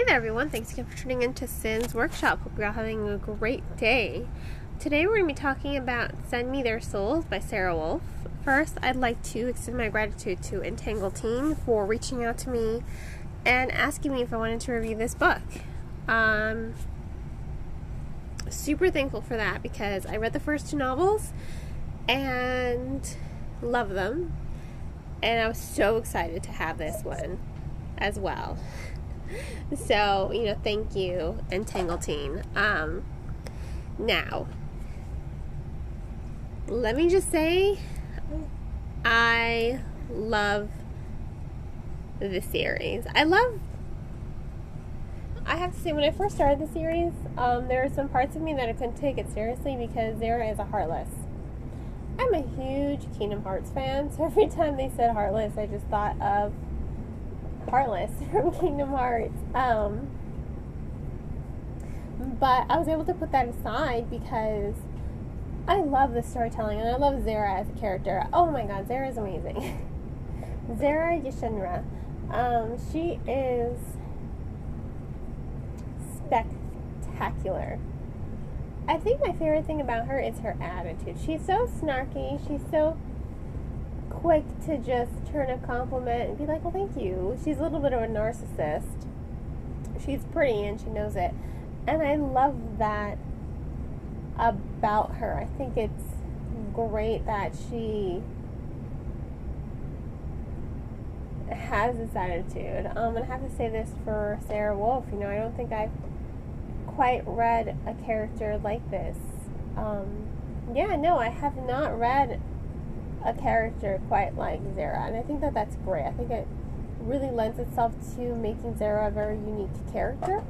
there everyone, thanks again for tuning in to Sin's Workshop. Hope you're all having a great day. Today we're going to be talking about Send Me Their Souls by Sarah Wolf. First, I'd like to extend my gratitude to Entangle Teen for reaching out to me and asking me if I wanted to review this book. Super thankful for that because I read the first two novels and love them, and I was so excited to have this one as well. So, thank you, Entangle Teen. Now, let me just say, I love the series. I have to say, when I first started the series, there were some parts of me that I couldn't take it seriously because Zara is a Heartless. I'm a huge Kingdom Hearts fan, so every time they said Heartless, I just thought of Heartless from Kingdom Hearts. But I was able to put that aside because I love the storytelling and I love Zara as a character. Oh my god, Zara is amazing. Zara Yashendra. She is spectacular. I think my favorite thing about her is her attitude. She's so snarky. She's so quick to just turn a compliment and be like, well, thank you. She's a little bit of a narcissist. She's pretty and she knows it. And I love that about her. I think it's great that she has this attitude. And I have to say this for Sarah Wolf. I don't think I've quite read a character like this. I have not read a character quite like Zara, and I think that that's great. I think it really lends itself to making Zara a very unique character,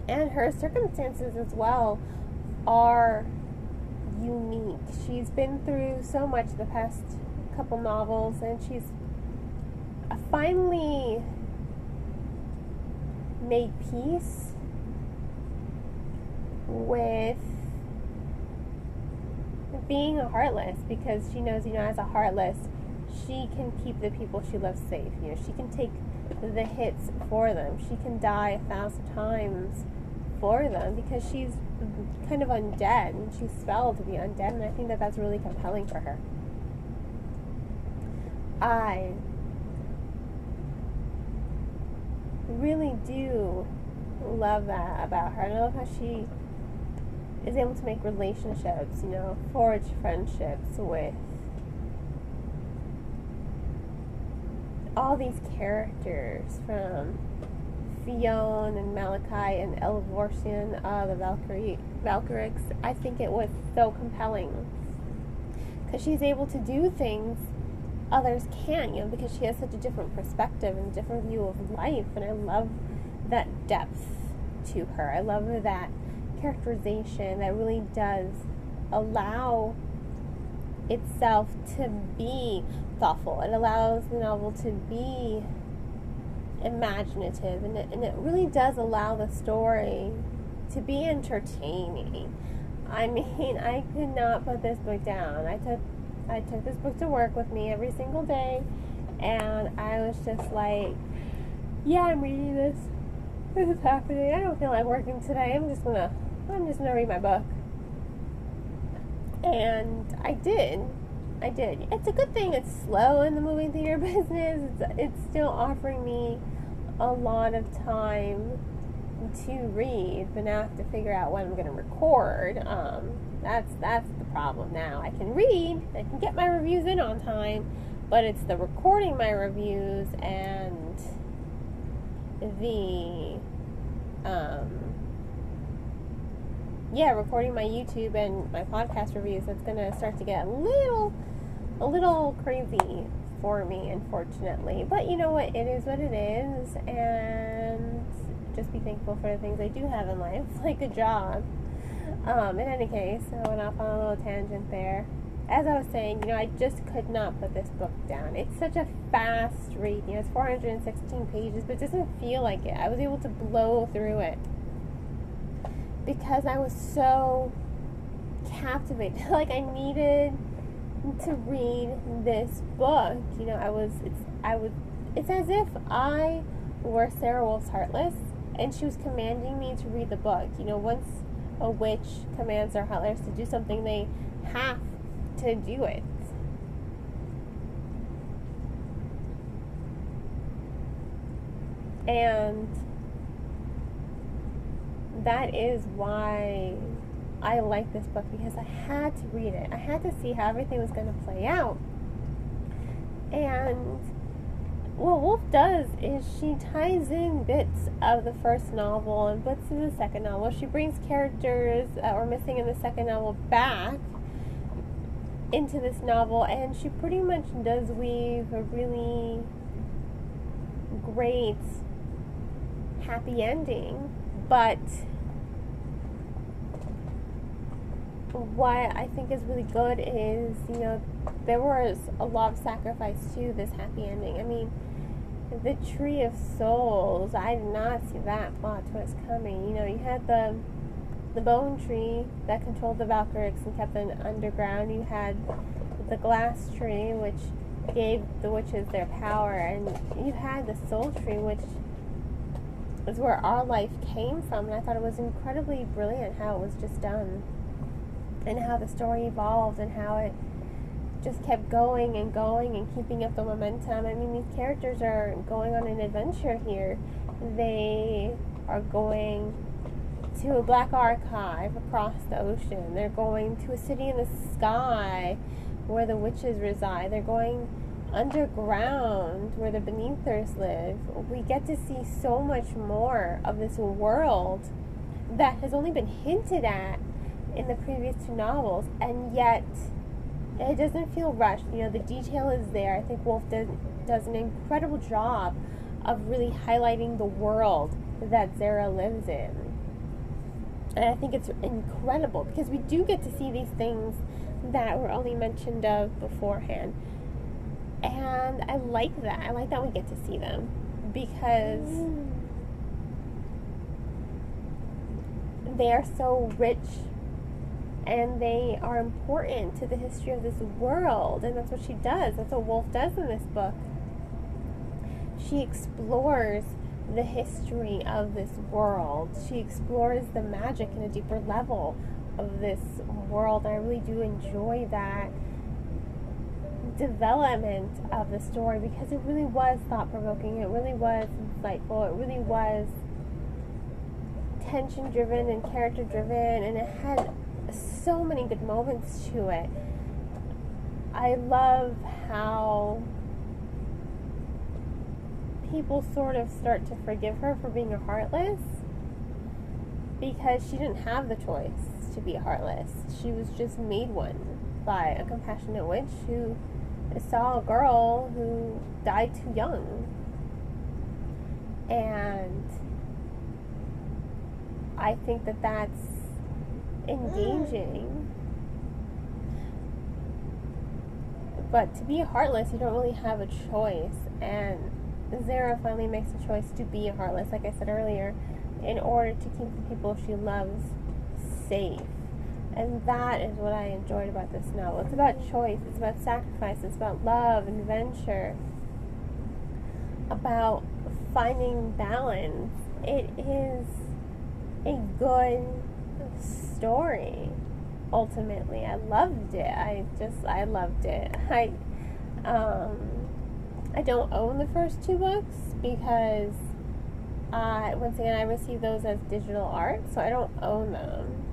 and her circumstances as well are unique. She's been through so much the past couple novels, and she's finally made peace with being a Heartless, because she knows, as a Heartless, she can keep the people she loves safe. She can take the hits for them. She can die 1,000 times for them because she's kind of undead, and she's spelled to be undead, and I think that that's really compelling for her. I really do love that about her. I love how she is able to make relationships, forge friendships with all these characters, from Fionn and Malachi and Elvorsian, the Valkyrics. I think it was so compelling because she's able to do things others can't, because she has such a different perspective and a different view of life, and I love that depth to her. I love that characterization that really does allow itself to be thoughtful. It allows the novel to be imaginative, and it really does allow the story to be entertaining. I could not put this book down. I took this book to work with me every single day, and I was just like, yeah, I'm reading this. This is happening. I don't feel like working today. I'm just gonna read my book. And I did. It's a good thing it's slow in the movie theater business. It's still offering me a lot of time to read, but now I have to figure out when I'm going to record. That's the problem now. I can read, I can get my reviews in on time, but it's the recording my reviews and the recording my YouTube and my podcast reviews that's going to start to get a little crazy for me, unfortunately. But you know what? It is what it is, and just be thankful for the things I do have in life, like a job. In any case, I went off on a little tangent there. As I was saying, I just could not put this book down. It's such a fast read. It's 416 pages, but it doesn't feel like it. I was able to blow through it because I was so captivated. Like, I needed to read this book. It's as if I were Sarah Wolf's Heartless, and she was commanding me to read the book. You know, once a witch commands their hunters to do something, they have to do it. And that is why I like this book, because I had to read it. I had to see how everything was going to play out. And what Woolf does is she ties in bits of the first novel and bits of the second novel. She brings characters that were missing in the second novel back into this novel, and she pretty much does weave a really great happy ending. But what I think is really good is, you know, there was a lot of sacrifice to this happy ending. I mean, the Tree of Souls, I did not see that plot twist coming. You know, you had the bone tree that controlled the Valkyrics and kept them underground. You had the glass tree, which gave the witches their power, and you had the soul tree, which is where our life came from. And I thought it was incredibly brilliant how it was just done, and how the story evolved, and how it just kept going and going and keeping up the momentum. I mean, these characters are going on an adventure here. They are going to a black archive across the ocean. They're going to a city in the sky where the witches reside. They're going underground where the Beneathers live. We get to see so much more of this world that has only been hinted at in the previous two novels, and yet it doesn't feel rushed. You know, the detail is there. I think Woolf does an incredible job of really highlighting the world that Zara lives in. And I think it's incredible because we do get to see these things that were only mentioned of beforehand. And I like that. I like that we get to see them because they are so rich and they are important to the history of this world. And that's what she does. That's what Woolf does in this book. She explores the history of this world. She explores the magic in a deeper level of this world. I really do enjoy that development of the story because it really was thought-provoking. It really was insightful. It really was tension-driven and character-driven, and it had so many good moments to it. I love how people sort of start to forgive her for being a Heartless because she didn't have the choice to be a Heartless. She was just made one by a compassionate witch who saw a girl who died too young. And I think that that's engaging. But to be Heartless, you don't really have a choice. And Zara finally makes a choice to be a Heartless, like I said earlier, in order to keep the people she loves safe. And that is what I enjoyed about this novel. It's about choice, it's about sacrifice, it's about love and adventure, about finding balance. It is a good story, ultimately. I loved it. I loved it. I don't own the first two books because once again, I received those as digital art, so I don't own them.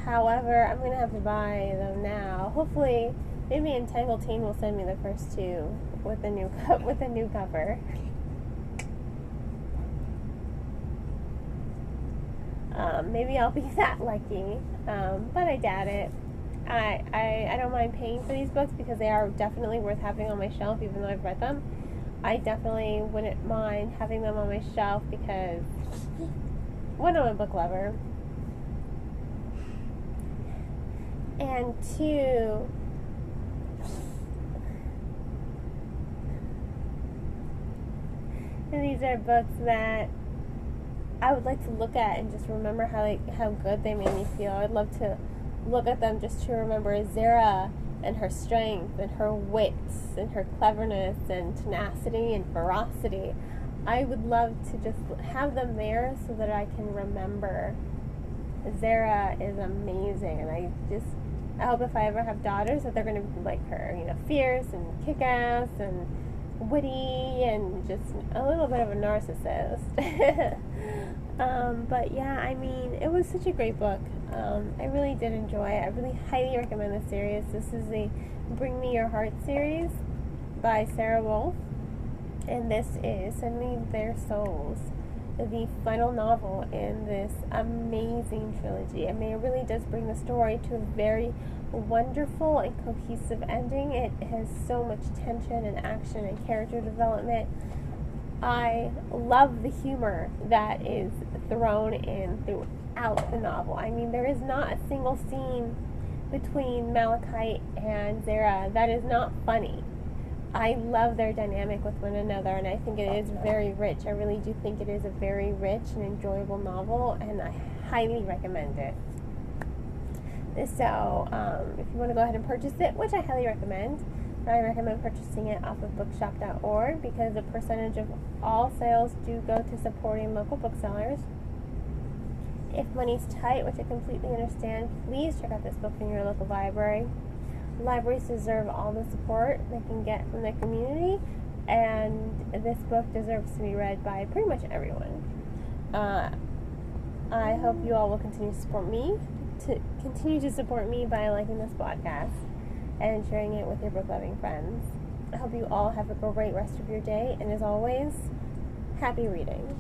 However, I'm going to have to buy them now. Hopefully, maybe Entangled Teen will send me the first two with a new cover. Maybe I'll be that lucky, but I doubt it. I don't mind paying for these books because they are definitely worth having on my shelf, even though I've read them. I definitely wouldn't mind having them on my shelf because, one, I'm a book lover, and two, these are books that I would like to look at and just remember how good they made me feel. I'd love to look at them just to remember Zara and her strength and her wits and her cleverness and tenacity and ferocity. I would love to just have them there so that I can remember. Zara is amazing, and I hope if I ever have daughters that they're going to be like her, fierce and kick-ass and witty and just a little bit of a narcissist. But yeah, I mean, it was such a great book. I really did enjoy it. I really highly recommend the series. This is the Bring Me Your Heart series by Sarah Wolf, and this is Send Me Their Souls, the final novel in this amazing trilogy. I mean, it really does bring the story to a very wonderful and cohesive ending. It has so much tension and action and character development. I love the humor that is thrown in throughout the novel. I mean, there is not a single scene between Malachite and Zara that is not funny. I love their dynamic with one another, and I think it is very rich. I really do think it is a very rich and enjoyable novel, and I highly recommend it. So, if you want to go ahead and purchase it, which I highly recommend, I recommend purchasing it off of bookshop.org because a percentage of all sales do go to supporting local booksellers. If money's tight, which I completely understand, please check out this book in your local library. Libraries deserve all the support they can get from their community, and this book deserves to be read by pretty much everyone. I hope you all will continue to support me by liking this podcast and sharing it with your book-loving friends. I hope you all have a great rest of your day, and as always, happy reading.